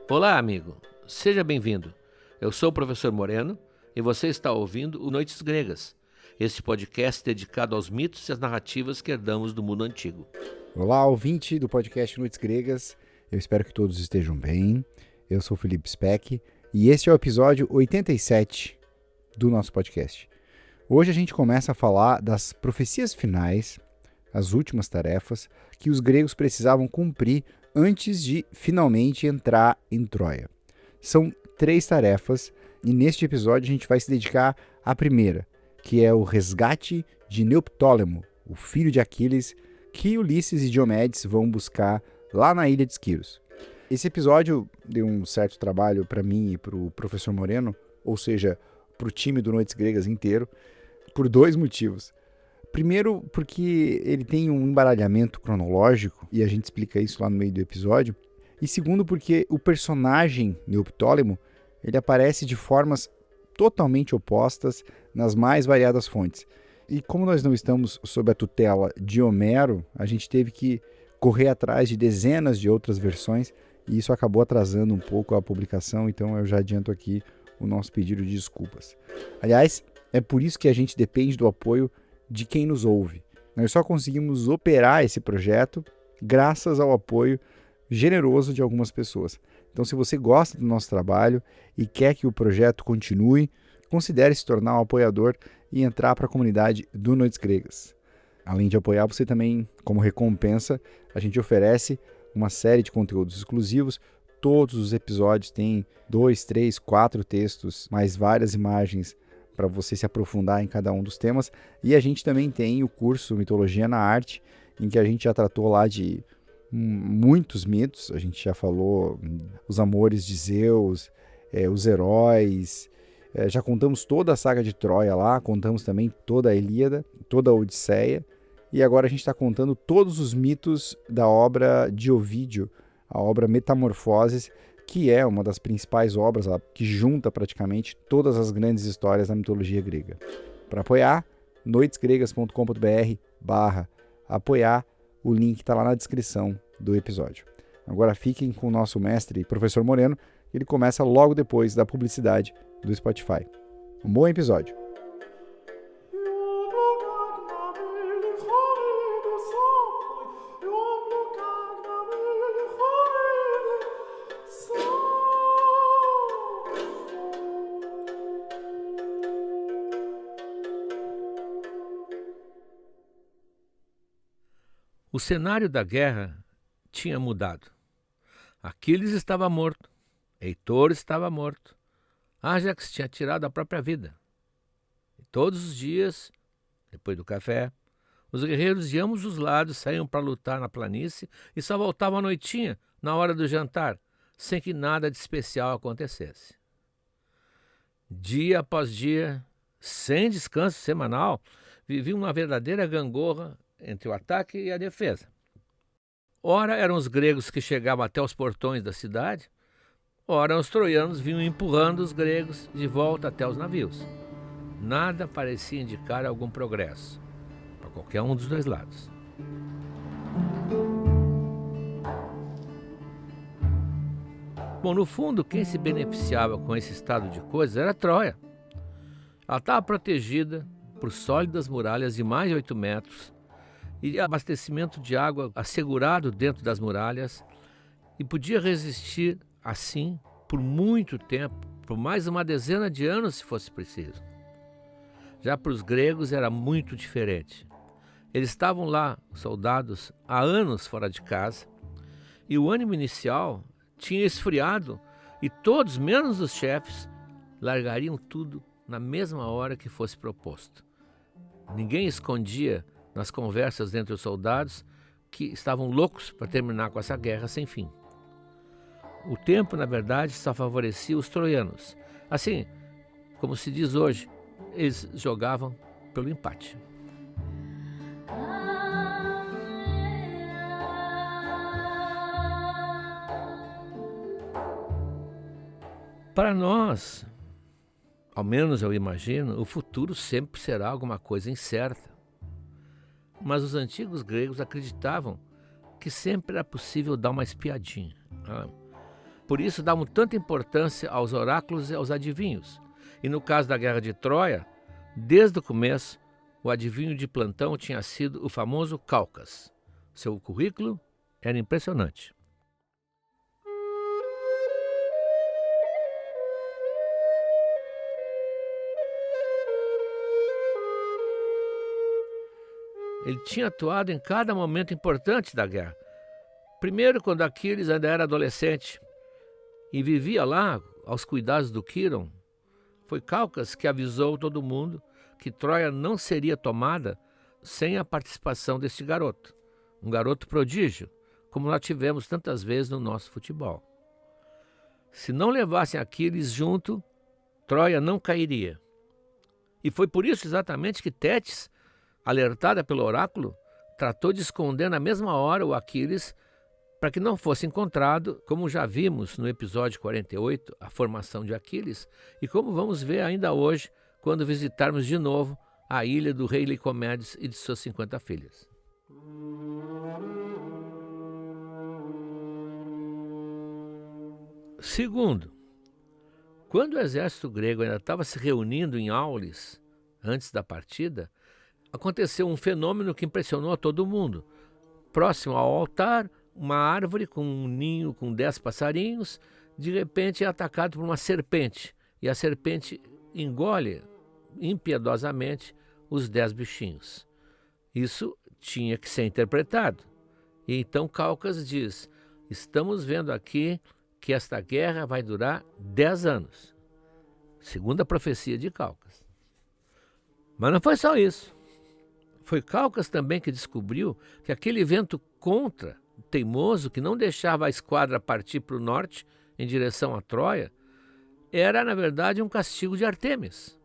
Olá, amigo. Seja bem-vindo. Eu sou o professor Moreno e você está ouvindo o Noites Gregas, este podcast dedicado aos mitos e às narrativas que herdamos do mundo antigo. Olá, ouvinte do podcast Noites Gregas. Eu espero que todos estejam bem. Eu sou o Felipe Speck e este é o episódio 87 do nosso podcast. Hoje a gente começa a falar das profecias finais, as últimas tarefas que os gregos precisavam cumprir antes de finalmente entrar em Troia. São 3 tarefas e neste episódio a gente vai se dedicar à primeira, que é o resgate de Neoptólemo, o filho de Aquiles, que Ulisses e Diomedes vão buscar lá na ilha de Esquiros. Esse episódio deu um certo trabalho para mim e para o professor Moreno, ou seja, para o time do Noites Gregas inteiro, por 2 motivos. Primeiro, porque ele tem um embaralhamento cronológico, e a gente explica isso lá no meio do episódio. E segundo, porque o personagem Neoptólemo, ele aparece de formas totalmente opostas nas mais variadas fontes. E como nós não estamos sob a tutela de Homero, a gente teve que correr atrás de dezenas de outras versões, e isso acabou atrasando um pouco a publicação, então eu já adianto aqui o nosso pedido de desculpas. Aliás, é por isso que a gente depende do apoio de quem nos ouve. Nós só conseguimos operar esse projeto graças ao apoio generoso de algumas pessoas. Então, se você gosta do nosso trabalho e quer que o projeto continue, considere se tornar um apoiador e entrar para a comunidade do Noites Gregas. Além de apoiar, você também, como recompensa, a gente oferece uma série de conteúdos exclusivos. Todos os episódios têm 2, 3, 4 textos, mais várias imagens para você se aprofundar em cada um dos temas. E a gente também tem o curso Mitologia na Arte, em que a gente já tratou lá de muitos mitos. A gente já falou os amores de Zeus, os heróis, já contamos toda a saga de Troia lá, contamos também toda a Ilíada, toda a Odisseia, e agora a gente está contando todos os mitos da obra de Ovídio, a obra Metamorfoses, que é uma das principais obras que junta praticamente todas as grandes histórias da mitologia grega. Para apoiar, noitesgregas.com.br/apoiar, o link está lá na descrição do episódio. Agora fiquem com o nosso mestre, professor Moreno, ele começa logo depois da publicidade do Spotify. Um bom episódio! O cenário da guerra tinha mudado. Aquiles estava morto, Heitor estava morto, Ájax tinha tirado a própria vida. E todos os dias, depois do café, os guerreiros de ambos os lados saíam para lutar na planície e só voltavam à noitinha, na hora do jantar, sem que nada de especial acontecesse. Dia após dia, sem descanso semanal, viviam uma verdadeira gangorra entre o ataque e a defesa. Ora eram os gregos que chegavam até os portões da cidade, ora os troianos vinham empurrando os gregos de volta até os navios. Nada parecia indicar algum progresso, para qualquer um dos dois lados. Bom, no fundo, quem se beneficiava com esse estado de coisas era Troia. Ela estava protegida por sólidas muralhas de mais de 8 metros, e abastecimento de água assegurado dentro das muralhas, e podia resistir assim por muito tempo, por mais uma dezena de anos se fosse preciso. Já para os gregos era muito diferente. Eles estavam lá, soldados, há anos fora de casa, e o ânimo inicial tinha esfriado, e todos, menos os chefes, largariam tudo na mesma hora que fosse proposto. Ninguém escondia nas conversas entre os soldados que estavam loucos para terminar com essa guerra sem fim. O tempo, na verdade, só favorecia os troianos. Assim, como se diz hoje, eles jogavam pelo empate. Para nós, ao menos eu imagino, o futuro sempre será alguma coisa incerta. Mas os antigos gregos acreditavam que sempre era possível dar uma espiadinha. Por isso davam tanta importância aos oráculos e aos adivinhos. E no caso da Guerra de Troia, desde o começo, o adivinho de plantão tinha sido o famoso Calcas. Seu currículo era impressionante. Ele tinha atuado em cada momento importante da guerra. Primeiro, quando Aquiles ainda era adolescente e vivia lá aos cuidados do Quíron, foi Calcas que avisou todo mundo que Troia não seria tomada sem a participação deste garoto. Um garoto prodígio, como nós tivemos tantas vezes no nosso futebol. Se não levassem Aquiles junto, Troia não cairia. E foi por isso exatamente que Tétis, alertada pelo oráculo, tratou de esconder na mesma hora o Aquiles para que não fosse encontrado, como já vimos no episódio 48, a formação de Aquiles, e como vamos ver ainda hoje, quando visitarmos de novo a ilha do rei Licomedes e de suas 50 filhas. Segundo, quando o exército grego ainda estava se reunindo em Aulis, antes da partida, aconteceu um fenômeno que impressionou a todo mundo. Próximo ao altar, uma árvore com um ninho com 10 passarinhos, de repente é atacado por uma serpente, e a serpente engole impiedosamente os 10 bichinhos. Isso tinha que ser interpretado. E então Calcas diz: estamos vendo aqui que esta guerra vai durar 10 anos, segundo a profecia de Calcas. Mas não foi só isso. Foi Calcas também que descobriu que aquele vento contra, teimoso, que não deixava a esquadra partir para o norte em direção a Troia, era, na verdade, um castigo de Artemis.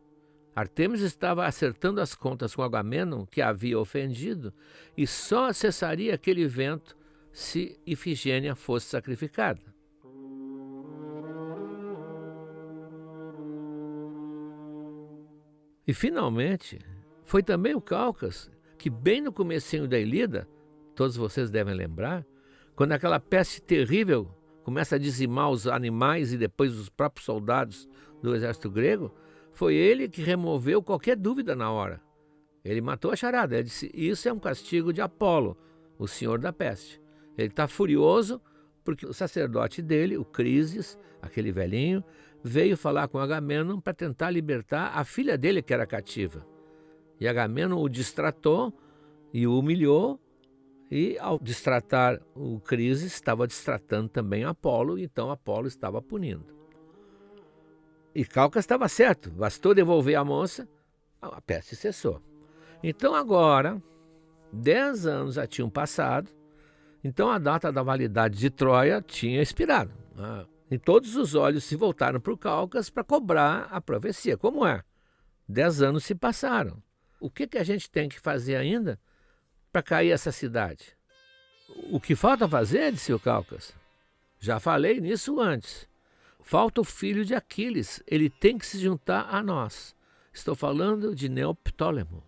Artemis estava acertando as contas com Agamenon, que a havia ofendido, e só cessaria aquele vento se Ifigênia fosse sacrificada. E, finalmente, foi também o Calcas que, bem no comecinho da Ilíada, todos vocês devem lembrar, quando aquela peste terrível começa a dizimar os animais e depois os próprios soldados do exército grego, foi ele que removeu qualquer dúvida na hora. Ele matou a charada, ele disse: isso é um castigo de Apolo, o senhor da peste. Ele está furioso porque o sacerdote dele, o Crises, aquele velhinho, veio falar com Agamenon para tentar libertar a filha dele que era cativa. E Agamenon o distratou e o humilhou, e ao distratar o Crises, estava distratando também Apolo, então Apolo estava punindo. E Calcas estava certo, bastou devolver a moça, a peste cessou. Então agora, 10 anos já tinham passado, então a data da validade de Troia tinha expirado. E todos os olhos se voltaram para o Calcas para cobrar a profecia. Como é? 10 anos se passaram. O que a gente tem que fazer ainda para cair essa cidade? O que falta fazer, disse o Calcas. Já falei nisso antes. Falta o filho de Aquiles. Ele tem que se juntar a nós. Estou falando de Neoptólemo.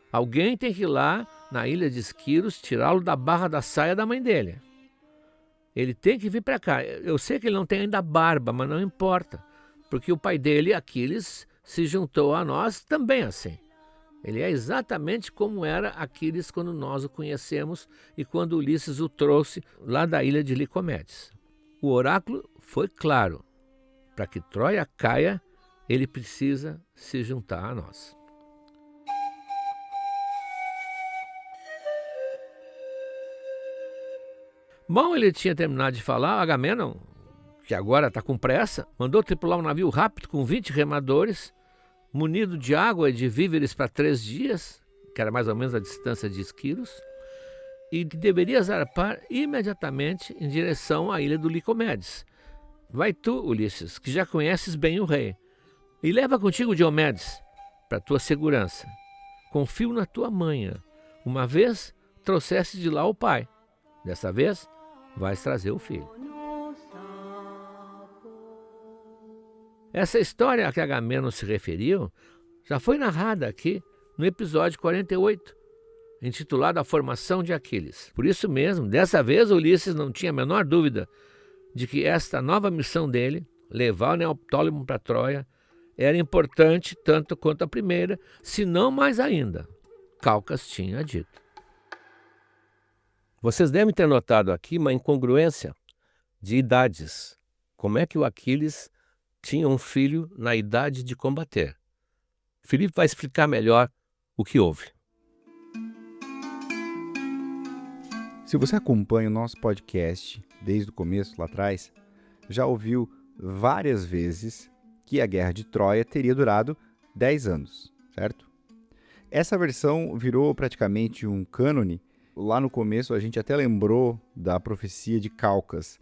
Alguém tem que ir lá na ilha de Esquiros tirá-lo da barra da saia da mãe dele. Ele tem que vir para cá. Eu sei que ele não tem ainda barba, mas não importa, porque o pai dele, Aquiles, se juntou a nós também assim. Ele é exatamente como era Aquiles quando nós o conhecemos e quando Ulisses o trouxe lá da ilha de Licomedes. O oráculo foi claro. Para que Troia caia, ele precisa se juntar a nós. Mal ele tinha terminado de falar, Agamenon, que agora está com pressa, mandou tripular um navio rápido com 20 remadores, munido de água e de víveres para 3 dias, que era mais ou menos a distância de Esquiros, e que deveria zarpar imediatamente em direção à ilha do Licomedes. Vai tu, Ulisses, que já conheces bem o rei, e leva contigo Diomedes, para tua segurança. Confio na tua manha. Uma vez trouxeste de lá o pai, dessa vez vais trazer o filho. Essa história a que Agamenon se referiu já foi narrada aqui no episódio 48, intitulado A Formação de Aquiles. Por isso mesmo, dessa vez Ulisses não tinha a menor dúvida de que esta nova missão dele, levar o Neoptólemo para Troia, era importante tanto quanto a primeira, se não mais ainda. Calcas tinha dito. Vocês devem ter notado aqui uma incongruência de idades. Como é que o Aquiles tinha um filho na idade de combater? Filipe vai explicar melhor o que houve. Se você acompanha o nosso podcast desde o começo, lá atrás, já ouviu várias vezes que a Guerra de Troia teria durado 10 anos, certo? Essa versão virou praticamente um cânone. Lá no começo a gente até lembrou da profecia de Calcas,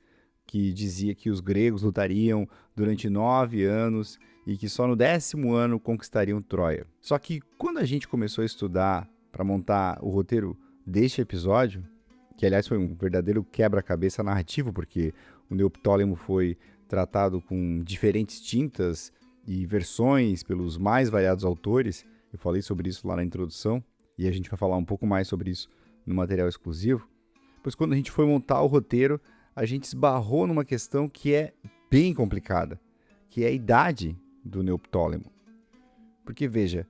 que dizia que os gregos lutariam durante 9 anos e que só no 10º ano conquistariam Troia. Só que quando a gente começou a estudar para montar o roteiro deste episódio, que aliás foi um verdadeiro quebra-cabeça narrativo, porque o Neoptólemo foi tratado com diferentes tintas e versões pelos mais variados autores. Eu falei sobre isso lá na introdução e a gente vai falar um pouco mais sobre isso no material exclusivo. Pois quando a gente foi montar o roteiro, a gente esbarrou numa questão que é bem complicada, que é a idade do Neoptólemo. Porque veja,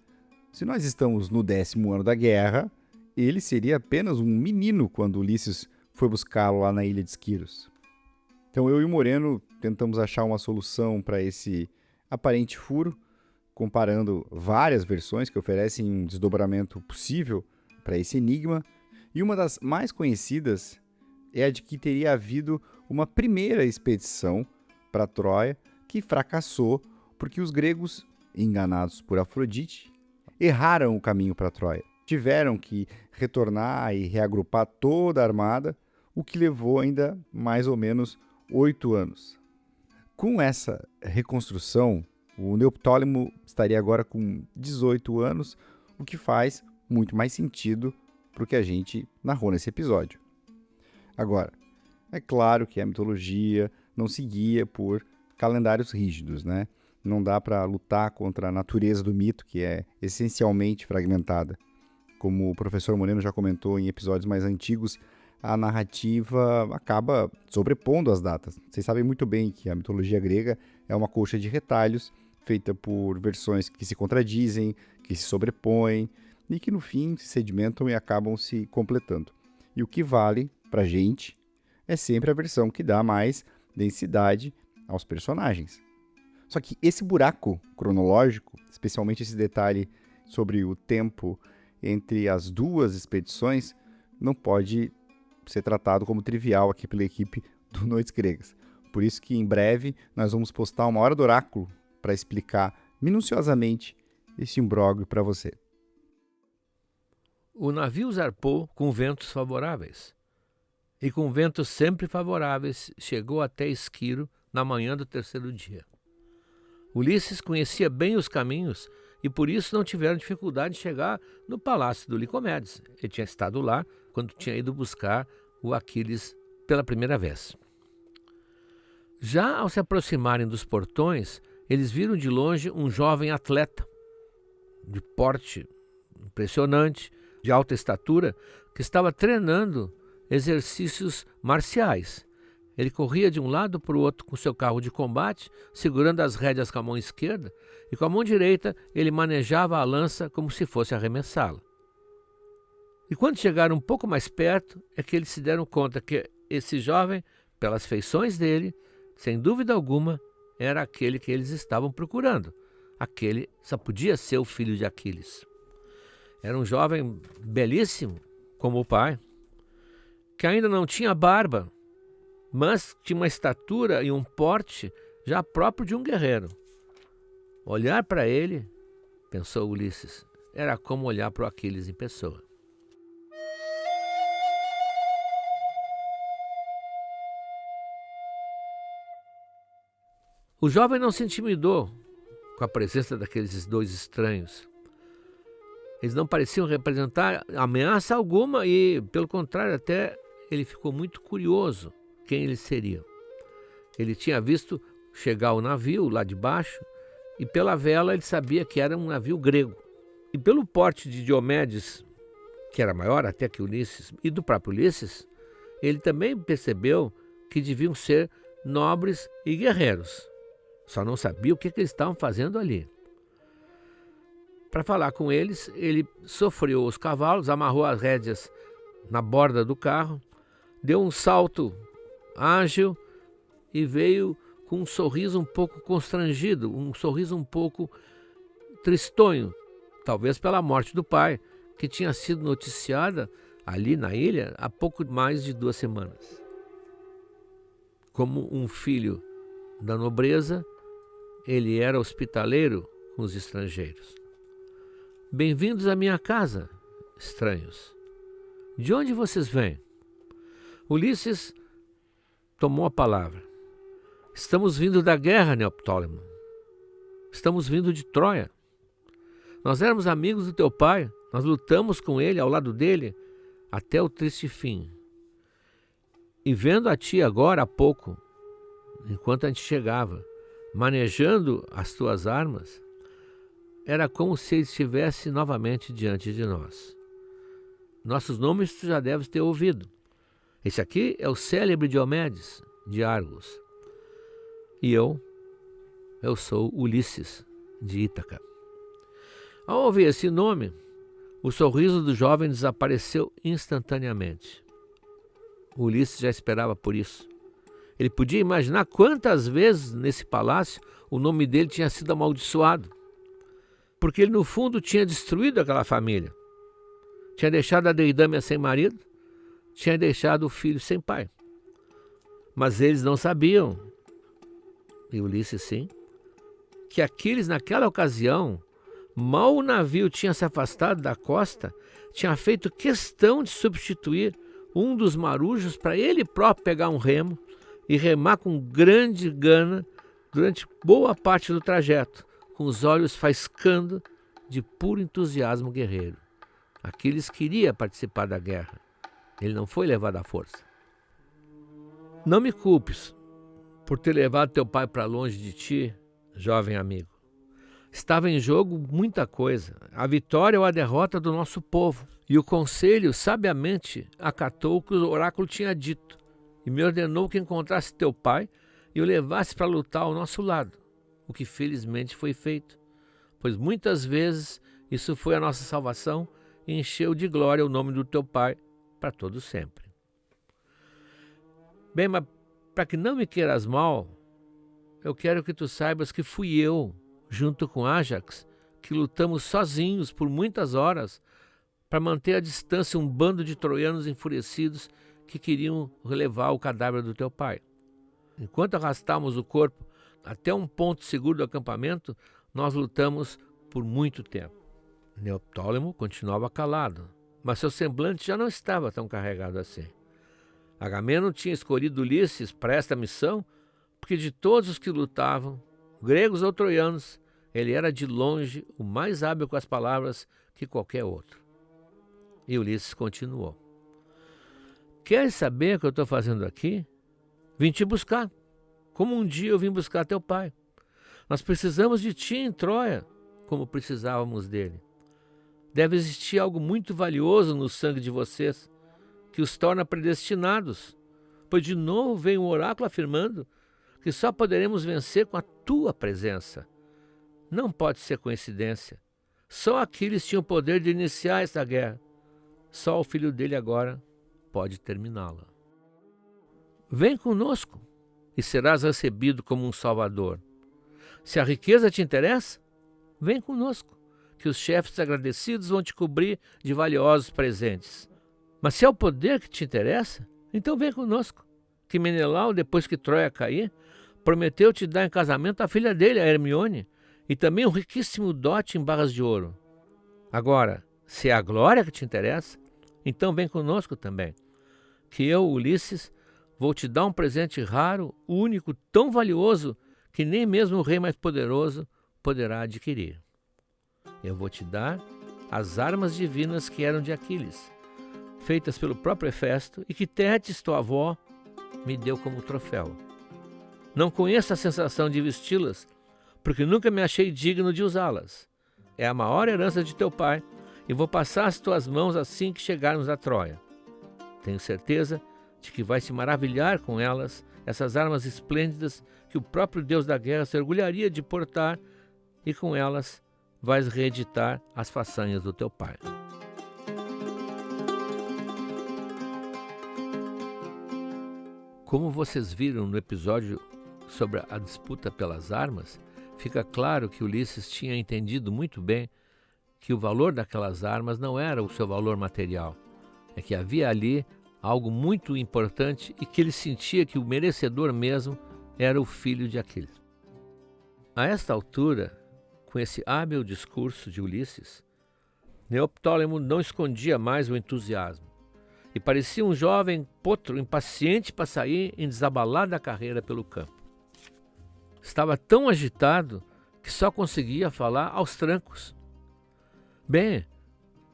se nós estamos no 10º ano da guerra, ele seria apenas um menino quando Ulisses foi buscá-lo lá na ilha de Esquiros. Então eu e o Moreno tentamos achar uma solução para esse aparente furo, comparando várias versões que oferecem um desdobramento possível para esse enigma, e uma das mais conhecidas é a de que teria havido uma primeira expedição para Troia que fracassou porque os gregos, enganados por Afrodite, erraram o caminho para Troia. Tiveram que retornar e reagrupar toda a armada, o que levou ainda mais ou menos 8 anos. Com essa reconstrução, o Neoptólemo estaria agora com 18 anos, o que faz muito mais sentido para o que a gente narrou nesse episódio. Agora, é claro que a mitologia não se guia por calendários rígidos, né? Não dá para lutar contra a natureza do mito, que é essencialmente fragmentada. Como o professor Moreno já comentou em episódios mais antigos, a narrativa acaba sobrepondo as datas. Vocês sabem muito bem que a mitologia grega é uma colcha de retalhos, feita por versões que se contradizem, que se sobrepõem, e que no fim se sedimentam e acabam se completando. E o que vale para a gente é sempre a versão que dá mais densidade aos personagens. Só que esse buraco cronológico, especialmente esse detalhe sobre o tempo entre as duas expedições, não pode ser tratado como trivial aqui pela equipe do Noites Gregas. Por isso que em breve nós vamos postar uma hora do oráculo para explicar minuciosamente esse imbróglio para você. O navio zarpou com ventos favoráveis. E com ventos sempre favoráveis chegou até Esquiro na manhã do 3º dia. Ulisses conhecia bem os caminhos e por isso não tiveram dificuldade de chegar no palácio do Licomedes. Ele tinha estado lá quando tinha ido buscar o Aquiles pela primeira vez. Já ao se aproximarem dos portões, eles viram de longe um jovem atleta, de porte impressionante, de alta estatura, que estava treinando exercícios marciais. Ele corria de um lado para o outro com seu carro de combate, segurando as rédeas com a mão esquerda, e com a mão direita ele manejava a lança como se fosse arremessá-la. E quando chegaram um pouco mais perto, é que eles se deram conta que esse jovem, pelas feições dele, sem dúvida alguma, era aquele que eles estavam procurando. Aquele só podia ser o filho de Aquiles. Era um jovem belíssimo, como o pai, que ainda não tinha barba, mas tinha uma estatura e um porte já próprio de um guerreiro. Olhar para ele, pensou Ulisses, era como olhar para o Aquiles em pessoa. O jovem não se intimidou com a presença daqueles dois estranhos. Eles não pareciam representar ameaça alguma e, pelo contrário, até ele ficou muito curioso quem eles seriam. Ele tinha visto chegar o navio lá de baixo e pela vela ele sabia que era um navio grego. E pelo porte de Diomedes, que era maior até que Ulisses, e do próprio Ulisses, ele também percebeu que deviam ser nobres e guerreiros. Só não sabia o que eles estavam fazendo ali. Para falar com eles, ele sofreou os cavalos, amarrou as rédeas na borda do carro, deu um salto ágil e veio com um sorriso um pouco constrangido, um sorriso um pouco tristonho, talvez pela morte do pai, que tinha sido noticiada ali na ilha há pouco mais de 2 semanas. Como um filho da nobreza, ele era hospitaleiro com os estrangeiros. Bem-vindos à minha casa, estranhos. De onde vocês vêm? Ulisses tomou a palavra. Estamos vindo da guerra, Neoptólemo. Estamos vindo de Troia. Nós éramos amigos do teu pai, nós lutamos com ele, ao lado dele, até o triste fim. E vendo a ti agora há pouco, enquanto a gente chegava, manejando as tuas armas, era como se ele estivesse novamente diante de nós. Nossos nomes tu já deves ter ouvido. Esse aqui é o célebre Diomedes, de Argos. E eu sou Ulisses, de Ítaca. Ao ouvir esse nome, o sorriso do jovem desapareceu instantaneamente. Ulisses já esperava por isso. Ele podia imaginar quantas vezes nesse palácio o nome dele tinha sido amaldiçoado. Porque ele, no fundo, tinha destruído aquela família. Tinha deixado a Deidamia sem marido, tinha deixado o filho sem pai. Mas eles não sabiam, e Ulisses sim, que Aquiles, naquela ocasião, mal o navio tinha se afastado da costa, tinha feito questão de substituir um dos marujos para ele próprio pegar um remo e remar com grande gana durante boa parte do trajeto, com os olhos faiscando de puro entusiasmo guerreiro. Aquiles queria participar da guerra. Ele não foi levado à força. Não me culpes por ter levado teu pai para longe de ti, jovem amigo. Estava em jogo muita coisa, a vitória ou a derrota do nosso povo. E o conselho sabiamente acatou o que o oráculo tinha dito e me ordenou que encontrasse teu pai e o levasse para lutar ao nosso lado, o que felizmente foi feito, pois muitas vezes isso foi a nossa salvação e encheu de glória o nome do teu pai para todo sempre. Bem, mas para que não me queiras mal, eu quero que tu saibas que fui eu, junto com Ájax, que lutamos sozinhos por muitas horas para manter à distância um bando de troianos enfurecidos que queriam levar o cadáver do teu pai. Enquanto arrastávamos o corpo até um ponto seguro do acampamento, nós lutamos por muito tempo. Neoptólemo continuava calado, mas seu semblante já não estava tão carregado assim. Agamemnon tinha escolhido Ulisses para esta missão porque de todos os que lutavam, gregos ou troianos, ele era de longe o mais hábil com as palavras que qualquer outro. E Ulisses continuou. Queres saber o que eu estou fazendo aqui? Vim te buscar, como um dia eu vim buscar teu pai. Nós precisamos de ti em Troia, como precisávamos dele. Deve existir algo muito valioso no sangue de vocês, que os torna predestinados, pois de novo vem um oráculo afirmando que só poderemos vencer com a tua presença. Não pode ser coincidência. Só Aquiles tinha o poder de iniciar essa guerra. Só o filho dele agora pode terminá-la. Vem conosco e serás recebido como um salvador. Se a riqueza te interessa, vem conosco, que os chefes agradecidos vão te cobrir de valiosos presentes. Mas se é o poder que te interessa, então vem conosco, que Menelau, depois que Troia cair, prometeu te dar em casamento a filha dele, a Hermione, e também um riquíssimo dote em barras de ouro. Agora, se é a glória que te interessa, então vem conosco também, que eu, Ulisses, vou te dar um presente raro, único, tão valioso, que nem mesmo o rei mais poderoso poderá adquirir. Eu vou te dar as armas divinas que eram de Aquiles, feitas pelo próprio Hefesto e que Tétis, tua avó, me deu como troféu. Não conheço a sensação de vesti-las, porque nunca me achei digno de usá-las. É a maior herança de teu pai, e vou passar as tuas mãos assim que chegarmos a Troia. Tenho certeza de que vais se maravilhar com elas, essas armas esplêndidas que o próprio Deus da guerra se orgulharia de portar, e com elas vais reeditar as façanhas do teu pai. Como vocês viram no episódio sobre a disputa pelas armas, fica claro que Ulisses tinha entendido muito bem que o valor daquelas armas não era o seu valor material, é que havia ali algo muito importante e que ele sentia que o merecedor mesmo era o filho de Aquiles. A esta altura, com esse hábil discurso de Ulisses, Neoptólemo não escondia mais o entusiasmo e parecia um jovem potro impaciente para sair em desabalada carreira pelo campo. Estava tão agitado que só conseguia falar aos trancos. Bem,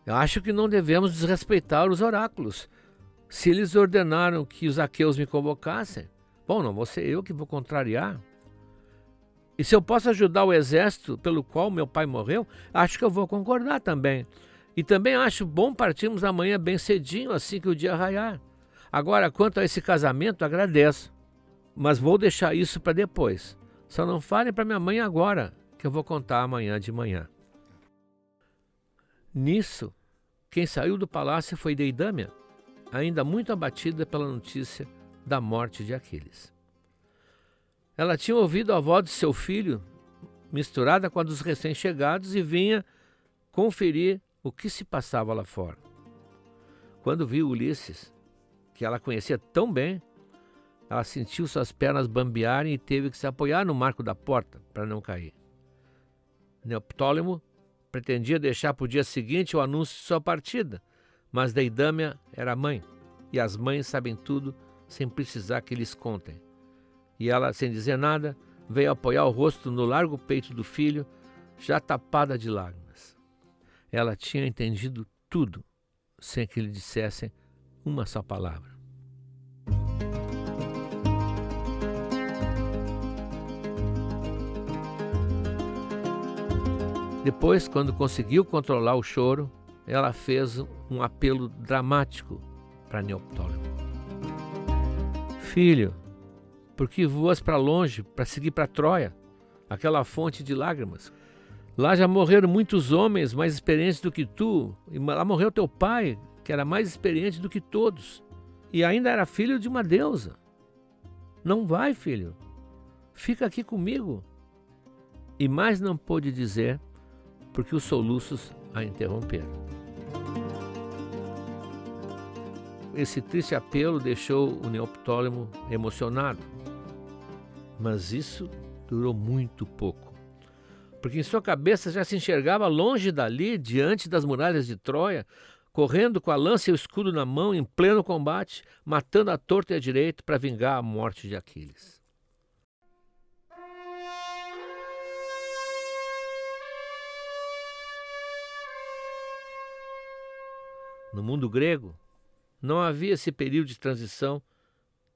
eu acho que não devemos desrespeitar os oráculos. Se eles ordenaram que os aqueus me convocassem, bom, não vou ser eu que vou contrariar. E se eu posso ajudar o exército pelo qual meu pai morreu, acho que eu vou concordar também. E também acho bom partirmos amanhã bem cedinho, assim que o dia raiar. Agora, quanto a esse casamento, agradeço, mas vou deixar isso para depois. Só não falem para minha mãe agora, que eu vou contar amanhã de manhã. Nisso, quem saiu do palácio foi Deidâmia, ainda muito abatida pela notícia da morte de Aquiles. Ela tinha ouvido a voz de seu filho, misturada com a dos recém-chegados, e vinha conferir o que se passava lá fora. Quando viu Ulisses, que ela conhecia tão bem, ela sentiu suas pernas bambearem e teve que se apoiar no marco da porta para não cair. Neoptólemo pretendia deixar para o dia seguinte o anúncio de sua partida, mas Deidâmia era mãe, e as mães sabem tudo sem precisar que lhes contem. E ela, sem dizer nada, veio apoiar o rosto no largo peito do filho, já tapada de lágrimas. Ela tinha entendido tudo, sem que lhe dissessem uma só palavra. Depois, quando conseguiu controlar o choro, ela fez um apelo dramático para Neoptólemo. Filho, por que voas para longe para seguir para Troia, aquela fonte de lágrimas? Lá já morreram muitos homens mais experientes do que tu, e lá morreu teu pai, que era mais experiente do que todos, e ainda era filho de uma deusa. Não vai, filho, fica aqui comigo. E mais não pôde dizer, porque os soluços a interromperam. Esse triste apelo deixou o Neoptólemo emocionado, mas isso durou muito pouco, porque em sua cabeça já se enxergava longe dali, diante das muralhas de Troia, correndo com a lança e o escudo na mão, em pleno combate, matando à torta e à direita para vingar a morte de Aquiles. No mundo grego, não havia esse período de transição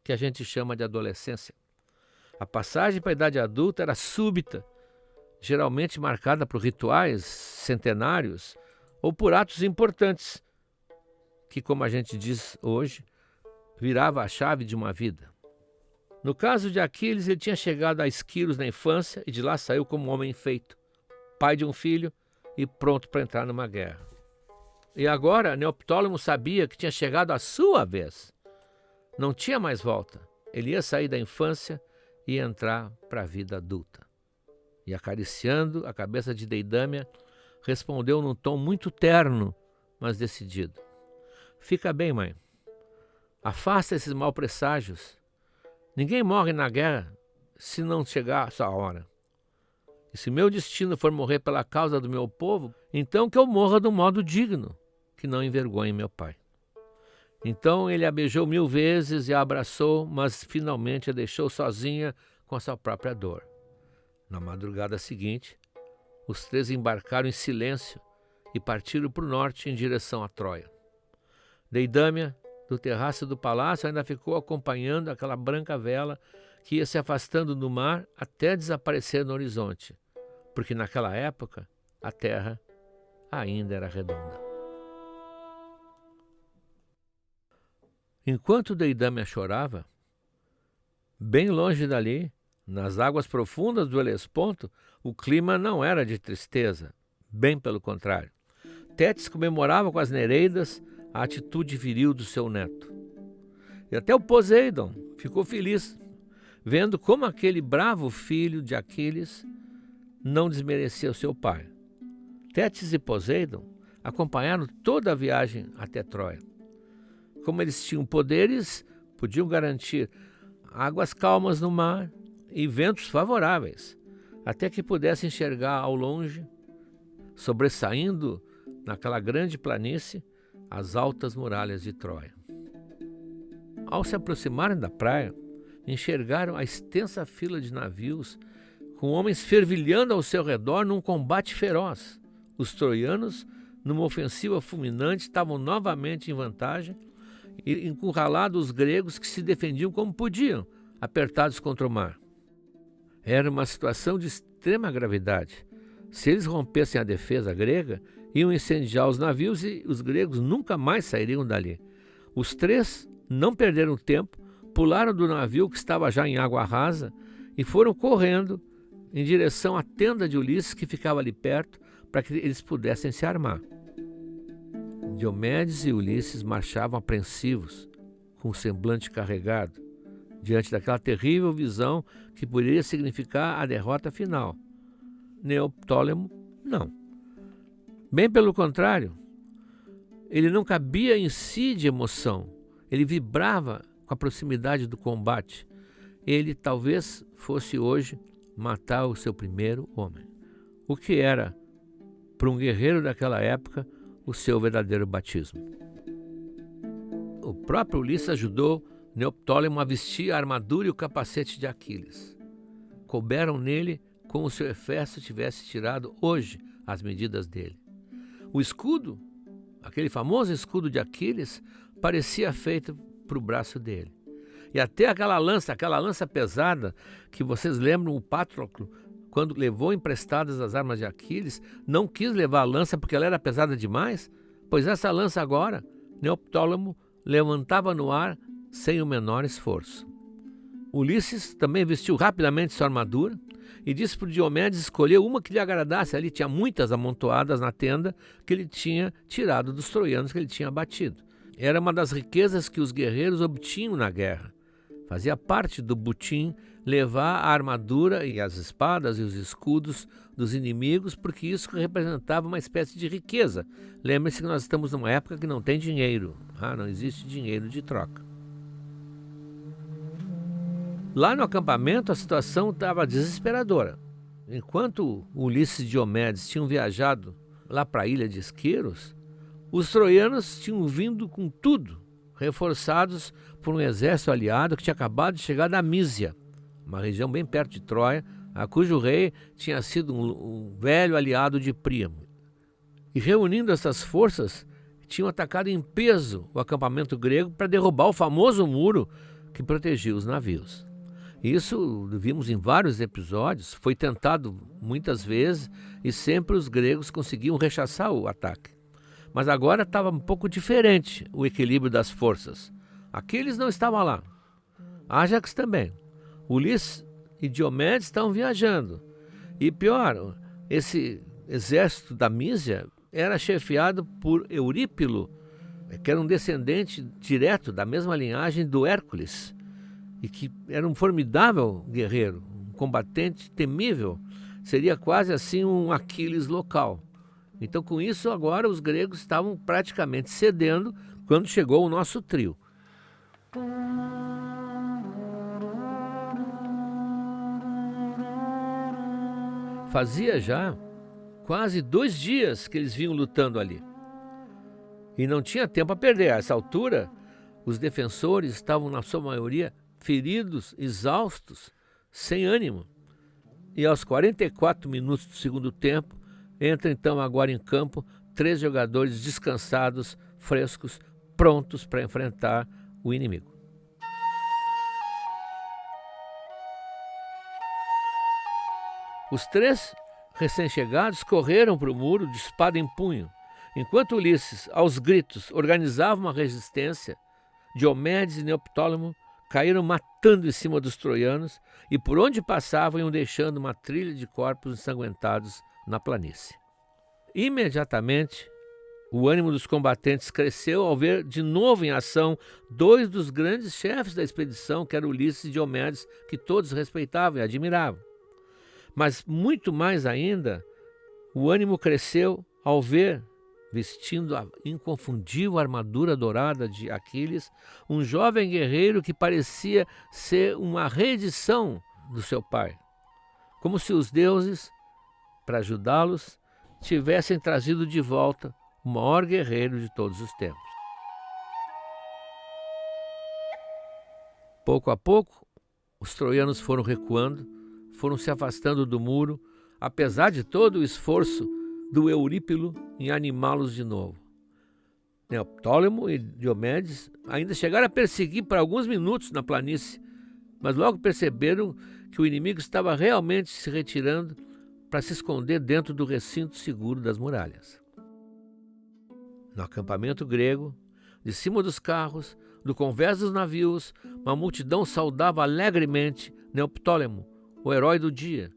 que a gente chama de adolescência. A passagem para a idade adulta era súbita, geralmente marcada por rituais centenários ou por atos importantes, que, como a gente diz hoje, virava a chave de uma vida. No caso de Aquiles, ele tinha chegado a Esquilos na infância e de lá saiu como um homem feito, pai de um filho e pronto para entrar numa guerra. E agora Neoptólemo sabia que tinha chegado a sua vez. Não tinha mais volta. Ele ia sair da infância e entrar para a vida adulta. E acariciando a cabeça de Deidâmia, respondeu num tom muito terno, mas decidido. Fica bem, mãe. Afasta esses maus presságios. Ninguém morre na guerra se não chegar a sua hora. E se meu destino for morrer pela causa do meu povo, então que eu morra de um modo digno, que não envergonhe meu pai. Então ele a beijou 1000 vezes e a abraçou, mas finalmente a deixou sozinha com a sua própria dor. Na madrugada seguinte, os 3 embarcaram em silêncio e partiram para o norte em direção a Troia. Deidâmia, do terraço do palácio, ainda ficou acompanhando aquela branca vela que ia se afastando do mar até desaparecer no horizonte. porque naquela época a terra ainda era redonda. Enquanto Deidamia chorava, bem longe dali, nas águas profundas do Helesponto, o clima não era de tristeza, bem pelo contrário. Tétis comemorava com as Nereidas a atitude viril do seu neto. E até o Poseidon ficou feliz, vendo como aquele bravo filho de Aquiles não desmerecia o seu pai. Tétis e Poseidon acompanharam toda a viagem até Troia. Como eles tinham poderes, podiam garantir águas calmas no mar e ventos favoráveis, até que pudessem enxergar ao longe, sobressaindo naquela grande planície, as altas muralhas de Troia. Ao se aproximarem da praia, enxergaram a extensa fila de navios, com homens fervilhando ao seu redor num combate feroz. Os troianos, numa ofensiva fulminante, estavam novamente em vantagem e encurralados os gregos que se defendiam como podiam, apertados contra o mar. Era uma situação de extrema gravidade. Se eles rompessem a defesa grega, iam incendiar os navios e os gregos nunca mais sairiam dali. Os três não perderam tempo, pularam do navio que estava já em água rasa e foram correndo em direção à tenda de Ulisses, que ficava ali perto, para que eles pudessem se armar. Diomedes e Ulisses marchavam apreensivos, com o semblante carregado, diante daquela terrível visão que poderia significar a derrota final. Neoptólemo, não. Bem pelo contrário, ele não cabia em si de emoção, ele vibrava com a proximidade do combate. Ele talvez fosse hoje matar o seu primeiro homem, o que era, para um guerreiro daquela época, o seu verdadeiro batismo. O próprio Ulisses ajudou Neoptólemo a vestir a armadura e o capacete de Aquiles. Couberam nele como se o Hefesto tivesse tirado hoje as medidas dele. O escudo, aquele famoso escudo de Aquiles, parecia feito para o braço dele. E até aquela lança pesada, que vocês lembram, o Patroclo, quando levou emprestadas as armas de Aquiles, não quis levar a lança porque ela era pesada demais, pois essa lança agora, Neoptólemo levantava no ar sem o menor esforço. Ulisses também vestiu rapidamente sua armadura e disse para Diomedes escolher uma que lhe agradasse. Ali tinha muitas amontoadas na tenda que ele tinha tirado dos troianos que ele tinha abatido. Era uma das riquezas que os guerreiros obtinham na guerra. Fazia parte do butim levar a armadura e as espadas e os escudos dos inimigos, porque isso representava uma espécie de riqueza. Lembre-se que nós estamos numa época que não tem dinheiro, não existe dinheiro de troca. Lá no acampamento a situação estava desesperadora. Enquanto Ulisses e Diomedes tinham viajado lá para a ilha de Esquiros, os troianos tinham vindo com tudo, reforçados por um exército aliado que tinha acabado de chegar da Mísia, uma região bem perto de Troia, a cujo rei tinha sido um velho aliado de Príamo. E reunindo essas forças, tinham atacado em peso o acampamento grego para derrubar o famoso muro que protegia os navios. Isso vimos em vários episódios, foi tentado muitas vezes e sempre os gregos conseguiam rechaçar o ataque. Mas agora estava um pouco diferente o equilíbrio das forças. Aquiles não estava lá, Ájax também. Ulisses e Diomedes estavam viajando. E pior, esse exército da Mísia era chefiado por Eurípilo, que era um descendente direto da mesma linhagem do Hércules, e que era um formidável guerreiro, um combatente temível, seria quase assim um Aquiles local. Então, com isso, agora os gregos estavam praticamente cedendo quando chegou o nosso trio. Fazia já quase 2 dias que eles vinham lutando ali. E não tinha tempo a perder. A essa altura, os defensores estavam, na sua maioria, feridos, exaustos, sem ânimo. E aos 44 minutos do segundo tempo, entra então agora em campo 3 jogadores descansados, frescos, prontos para enfrentar o inimigo. Os 3 recém-chegados correram para o muro de espada em punho, enquanto Ulisses, aos gritos, organizava uma resistência. Diomedes e Neoptólemo caíram matando em cima dos troianos e por onde passavam iam deixando uma trilha de corpos ensanguentados na planície. Imediatamente, o ânimo dos combatentes cresceu ao ver de novo em ação dois dos grandes chefes da expedição, que eram Ulisses e Diomedes, que todos respeitavam e admiravam. Mas muito mais ainda, o ânimo cresceu ao ver, vestindo a inconfundível armadura dourada de Aquiles, um jovem guerreiro que parecia ser uma reedição do seu pai, como se os deuses, para ajudá-los, tivessem trazido de volta o maior guerreiro de todos os tempos. Pouco a pouco, os troianos foram recuando, foram se afastando do muro, apesar de todo o esforço do Eurípilo em animá-los de novo. Neoptólemo e Diomedes ainda chegaram a perseguir por alguns minutos na planície, mas logo perceberam que o inimigo estava realmente se retirando para se esconder dentro do recinto seguro das muralhas. No acampamento grego, de cima dos carros, do convés dos navios, uma multidão saudava alegremente Neoptólemo, o herói do dia,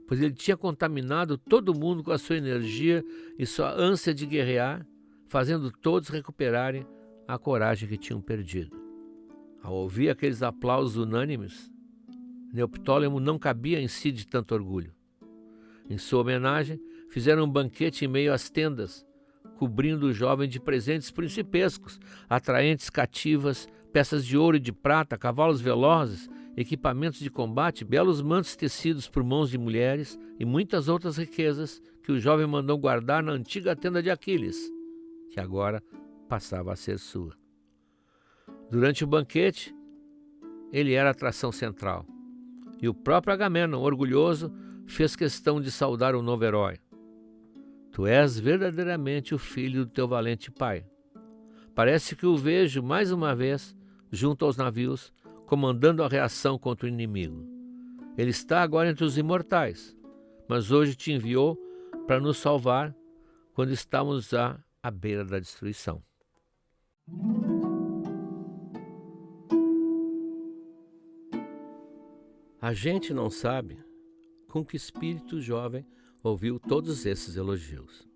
pois ele tinha contaminado todo mundo com a sua energia e sua ânsia de guerrear, fazendo todos recuperarem a coragem que tinham perdido. Ao ouvir aqueles aplausos unânimes, Neoptólemo não cabia em si de tanto orgulho. Em sua homenagem, fizeram um banquete em meio às tendas, cobrindo o jovem de presentes principescos, atraentes cativas, peças de ouro e de prata, cavalos velozes, equipamentos de combate, belos mantos tecidos por mãos de mulheres e muitas outras riquezas que o jovem mandou guardar na antiga tenda de Aquiles, que agora passava a ser sua. Durante o banquete, ele era a atração central, e o próprio Agamemnon, orgulhoso, fez questão de saudar o novo herói. Tu és verdadeiramente o filho do teu valente pai. Parece que o vejo mais uma vez junto aos navios, comandando a reação contra o inimigo. Ele está agora entre os imortais, mas hoje te enviou para nos salvar quando estamos à beira da destruição. A gente não sabe com que espírito o jovem ouviu todos esses elogios.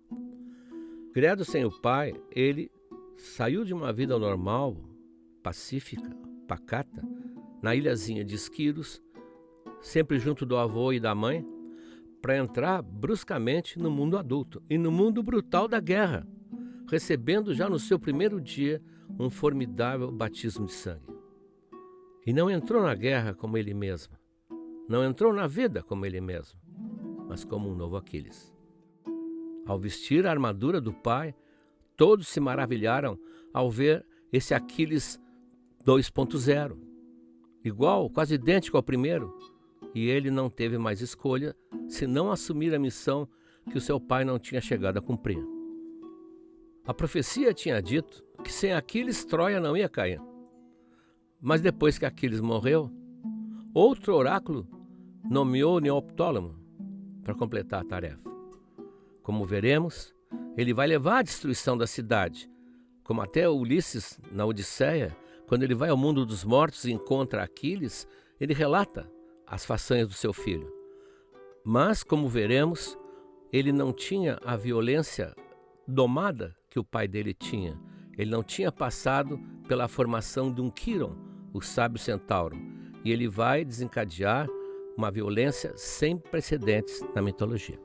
Criado sem o pai, ele saiu de uma vida normal, pacífica, pacata, na ilhazinha de Esquiros, sempre junto do avô e da mãe, para entrar bruscamente no mundo adulto e no mundo brutal da guerra, recebendo já no seu primeiro dia um formidável batismo de sangue. E não entrou na guerra como ele mesmo, não entrou na vida como ele mesmo, mas como um novo Aquiles. Ao vestir a armadura do pai, todos se maravilharam ao ver esse Aquiles 2.0, igual, quase idêntico ao primeiro, e ele não teve mais escolha senão assumir a missão que o seu pai não tinha chegado a cumprir. A profecia tinha dito que sem Aquiles Troia não ia cair. Mas depois que Aquiles morreu, outro oráculo nomeou Neoptólemo para completar a tarefa. Como veremos, ele vai levar à destruição da cidade, como até Ulisses, na Odisseia, quando ele vai ao mundo dos mortos e encontra Aquiles, ele relata as façanhas do seu filho. Mas, como veremos, ele não tinha a violência domada que o pai dele tinha. Ele não tinha passado pela formação de um Quíron, o sábio centauro, e ele vai desencadear uma violência sem precedentes na mitologia.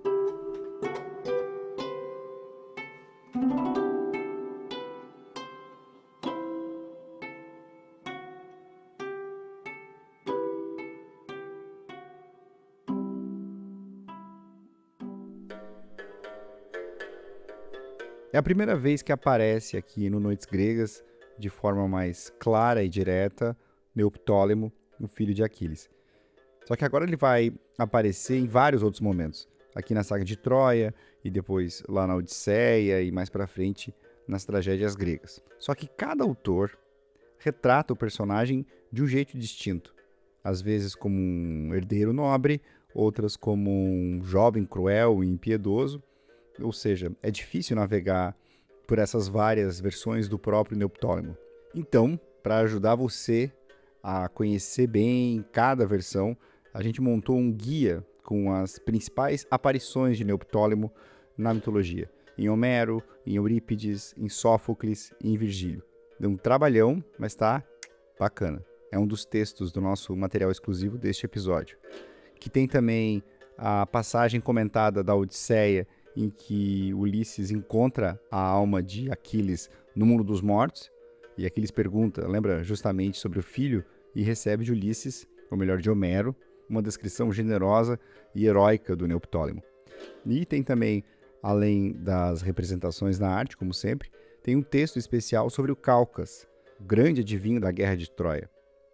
É a primeira vez que aparece aqui no Noites Gregas, de forma mais clara e direta, Neoptólemo, o filho de Aquiles. Só que agora ele vai aparecer em vários outros momentos. Aqui na saga de Troia, e depois lá na Odisseia, e mais pra frente nas tragédias gregas. Só que cada autor retrata o personagem de um jeito distinto. Às vezes como um herdeiro nobre, outras como um jovem cruel e impiedoso, ou seja, é difícil navegar por essas várias versões do próprio Neoptólemo. Então, para ajudar você a conhecer bem cada versão, a gente montou um guia com as principais aparições de Neoptólemo na mitologia, em Homero, em Eurípides, em Sófocles e em Virgílio. Deu um trabalhão, mas tá bacana. É um dos textos do nosso material exclusivo deste episódio, que tem também a passagem comentada da Odisseia, em que Ulisses encontra a alma de Aquiles no mundo dos mortos, e Aquiles pergunta, lembra justamente sobre o filho, e recebe de Ulisses, ou melhor, de Homero, uma descrição generosa e heróica do Neoptólemo. E tem também, além das representações na arte, como sempre, tem um texto especial sobre o Cáucas, o grande adivinho da Guerra de Troia.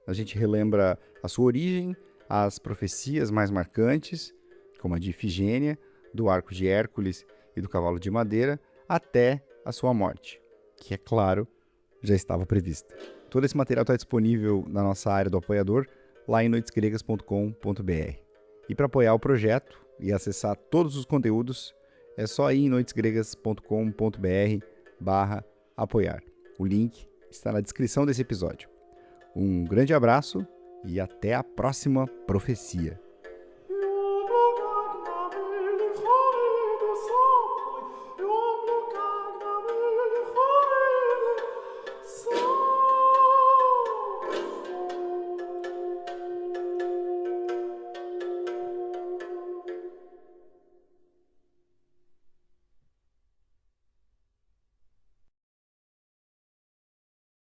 A gente relembra a sua origem, as profecias mais marcantes, como a de Ifigênia, do arco de Hércules e do cavalo de madeira, até a sua morte, que, é claro, já estava prevista. Todo esse material está disponível na nossa área do apoiador, lá em noitesgregas.com.br. E para apoiar o projeto e acessar todos os conteúdos, é só ir em noitesgregas.com.br/apoiar. O link está na descrição desse episódio. Um grande abraço e até a próxima profecia.